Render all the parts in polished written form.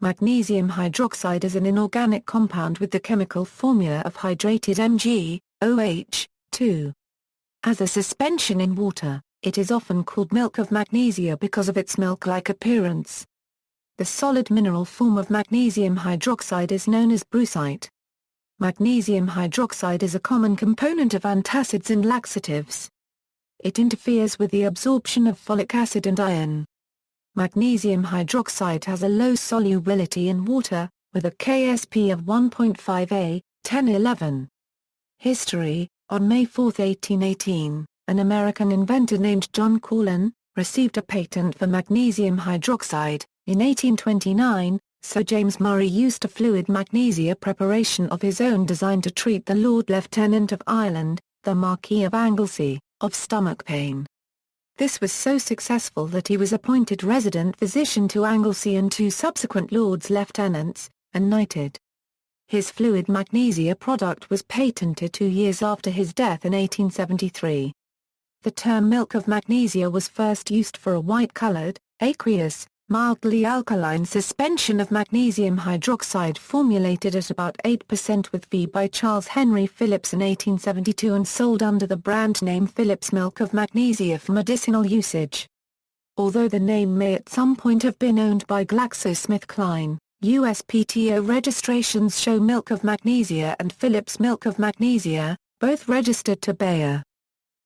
Magnesium hydroxide is an inorganic compound with the chemical formula of hydrated MgOH2. As a suspension in water, it is often called milk of magnesia because of its milk-like appearance. The solid mineral form of magnesium hydroxide is known as brucite. Magnesium hydroxide is a common component of antacids and laxatives. It interferes with the absorption of folic acid and iron. Magnesium hydroxide has a low solubility in water, with a Ksp of 1.5 A(1011). History: on May 4, 1818, an American inventor named John Corlin received a patent for magnesium hydroxide. In 1829, Sir James Murray used a fluid magnesia preparation of his own designed to treat the Lord Lieutenant of Ireland, the Marquis of Anglesey, of stomach pain. This was so successful that he was appointed resident physician to Anglesey and 2 subsequent Lords Lieutenants, and knighted. His fluid magnesia product was patented 2 years after his death in 1873. The term milk of magnesia was first used for a white-colored, aqueous, mildly alkaline suspension of magnesium hydroxide formulated at about 8% with V by Charles Henry Phillips in 1872 and sold under the brand name Phillips Milk of Magnesia for medicinal usage. Although the name may at some point have been owned by GlaxoSmithKline, USPTO registrations show Milk of Magnesia and Phillips Milk of Magnesia, both registered to Bayer.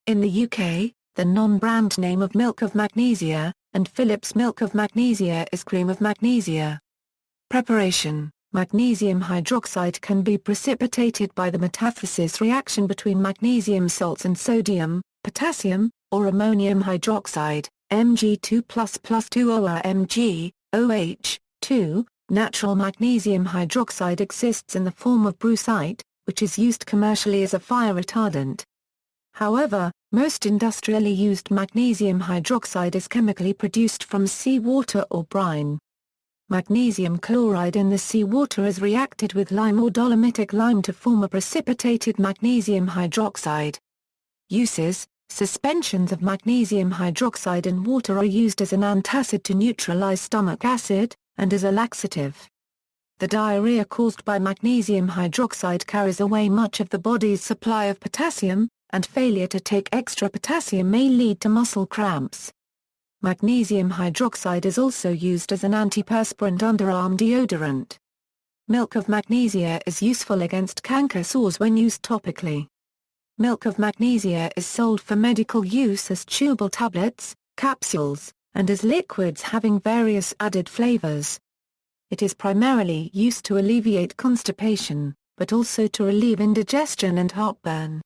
In the UK, the non-brand name of Milk of Magnesia, and Phillips Milk of Magnesia is Cream of Magnesia. Preparation: magnesium hydroxide can be precipitated by the metathesis reaction between magnesium salts and sodium, potassium, or ammonium hydroxide, Mg2++2 or MgOH2. Natural magnesium hydroxide exists in the form of brucite, which is used commercially as a fire retardant. However, most industrially used magnesium hydroxide is chemically produced from seawater or brine. Magnesium chloride in the seawater is reacted with lime or dolomitic lime to form a precipitated magnesium hydroxide. Uses: suspensions of magnesium hydroxide in water are used as an antacid to neutralize stomach acid, and as a laxative. The diarrhea caused by magnesium hydroxide carries away much of the body's supply of potassium, and failure to take extra potassium may lead to muscle cramps. Magnesium hydroxide is also used as an antiperspirant underarm deodorant. Milk of magnesia is useful against canker sores when used topically. Milk of magnesia is sold for medical use as chewable tablets, capsules, and as liquids having various added flavors. It is primarily used to alleviate constipation, but also to relieve indigestion and heartburn.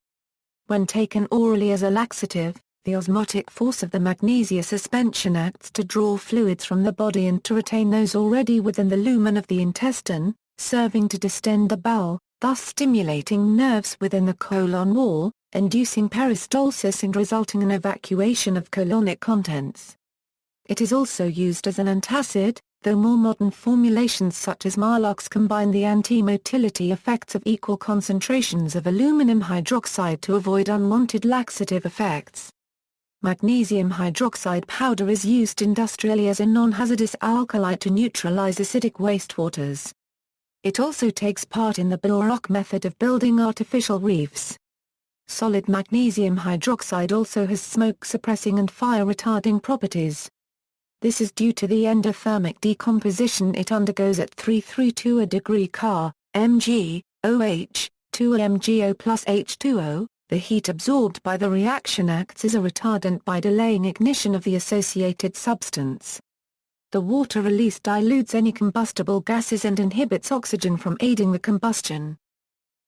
When taken orally as a laxative, the osmotic force of the magnesia suspension acts to draw fluids from the body and to retain those already within the lumen of the intestine, serving to distend the bowel, thus stimulating nerves within the colon wall, inducing peristalsis and resulting in evacuation of colonic contents. It is also used as an antacid, though more modern formulations such as Maalox combine the anti-motility effects of equal concentrations of aluminum hydroxide to avoid unwanted laxative effects. Magnesium hydroxide powder is used industrially as a non-hazardous alkali to neutralize acidic wastewaters. It also takes part in the Baroque method of building artificial reefs. Solid magnesium hydroxide also has smoke-suppressing and fire-retarding properties. This is due to the endothermic decomposition it undergoes at 332 a degree Ca, Mg, OH, 2 MgO plus H2O. The heat absorbed by the reaction acts as a retardant by delaying ignition of the associated substance. The water released dilutes any combustible gases and inhibits oxygen from aiding the combustion.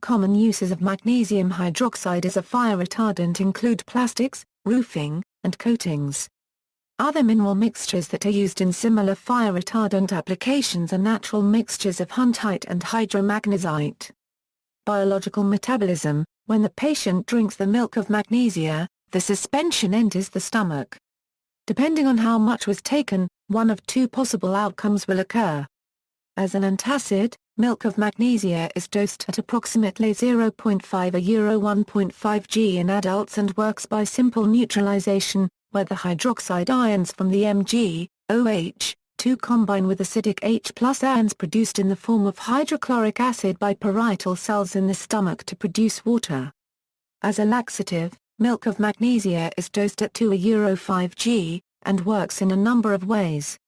Common uses of magnesium hydroxide as a fire retardant include plastics, roofing, and coatings. Other mineral mixtures that are used in similar fire retardant applications are natural mixtures of huntite and hydromagnesite. Biological metabolism: when the patient drinks the milk of magnesia, the suspension enters the stomach. Depending on how much was taken, one of 2 possible outcomes will occur. As an antacid, milk of magnesia is dosed at approximately 0.5 a euro 1.5 g in adults and works by simple neutralization, where the hydroxide ions from the Mg, OH, 2 combine with acidic H+ ions produced in the form of hydrochloric acid by parietal cells in the stomach to produce water. As a laxative, milk of magnesia is dosed at 2/5 g, and works in a number of ways.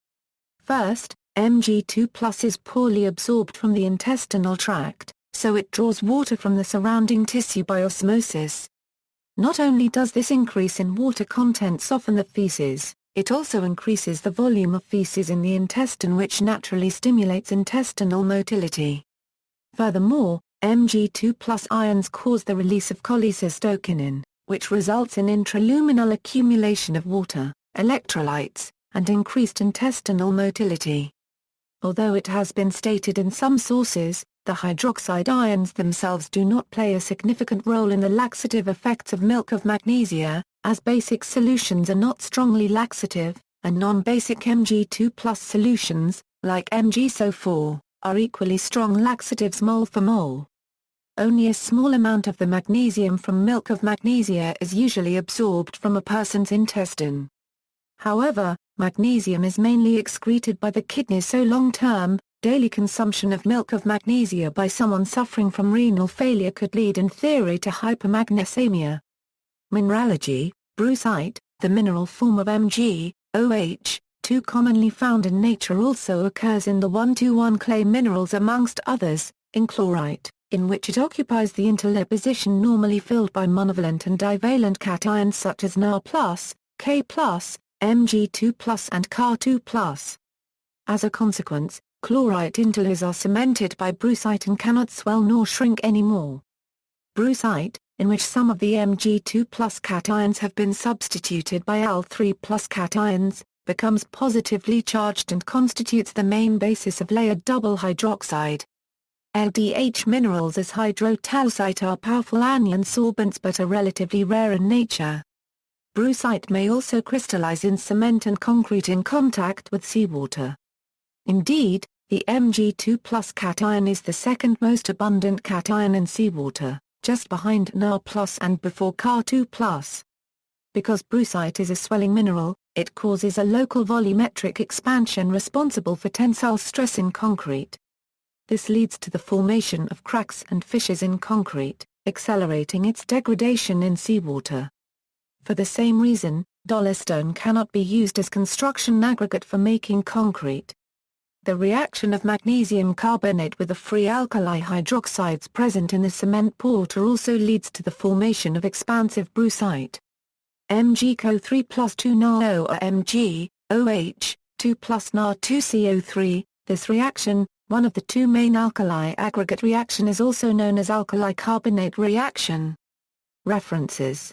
First, Mg2+ is poorly absorbed from the intestinal tract, so it draws water from the surrounding tissue by osmosis. Not only does this increase in water content soften the feces, it also increases the volume of feces in the intestine, which naturally stimulates intestinal motility. Furthermore, Mg2+ ions cause the release of cholecystokinin, which results in intraluminal accumulation of water, electrolytes, and increased intestinal motility. Although it has been stated in some sources, the hydroxide ions themselves do not play a significant role in the laxative effects of milk of magnesia, as basic solutions are not strongly laxative, and non-basic Mg2+ solutions, like MgSO4, are equally strong laxatives mole for mole. Only a small amount of the magnesium from milk of magnesia is usually absorbed from a person's intestine. However, magnesium is mainly excreted by the kidneys, so long-term, daily consumption of milk of magnesia by someone suffering from renal failure could lead in theory to hypermagnesemia. Mineralogy Brucite, the mineral form of MgOH, commonly found in nature, also occurs in the 1,2,1 clay minerals amongst others, in chlorite, in which it occupies the interlayer position normally filled by monovalent and divalent cations such as Na+, K+, Mg2+, and Ca2+. As a consequence, chlorite interlayers are cemented by brucite and cannot swell nor shrink anymore. Brucite, in which some of the Mg2+ cations have been substituted by Al3+ cations, becomes positively charged and constitutes the main basis of layered double hydroxide. LDH minerals as hydrothalcite are powerful anion sorbents but are relatively rare in nature. Brucite may also crystallize in cement and concrete in contact with seawater. Indeed, the Mg2+ cation is the second most abundant cation in seawater, just behind Na+ and before Ca2+. Because brucite is a swelling mineral, it causes a local volumetric expansion responsible for tensile stress in concrete. This leads to the formation of cracks and fissures in concrete, accelerating its degradation in seawater. For the same reason, dolostone cannot be used as construction aggregate for making concrete. The reaction of magnesium carbonate with the free alkali hydroxides present in the cement porter also leads to the formation of expansive brucite. MgCO3 plus 2 NaO or MgOH, 2 plus Na2CO3, this reaction, one of the two main alkali aggregate reaction, is also known as alkali carbonate reaction. References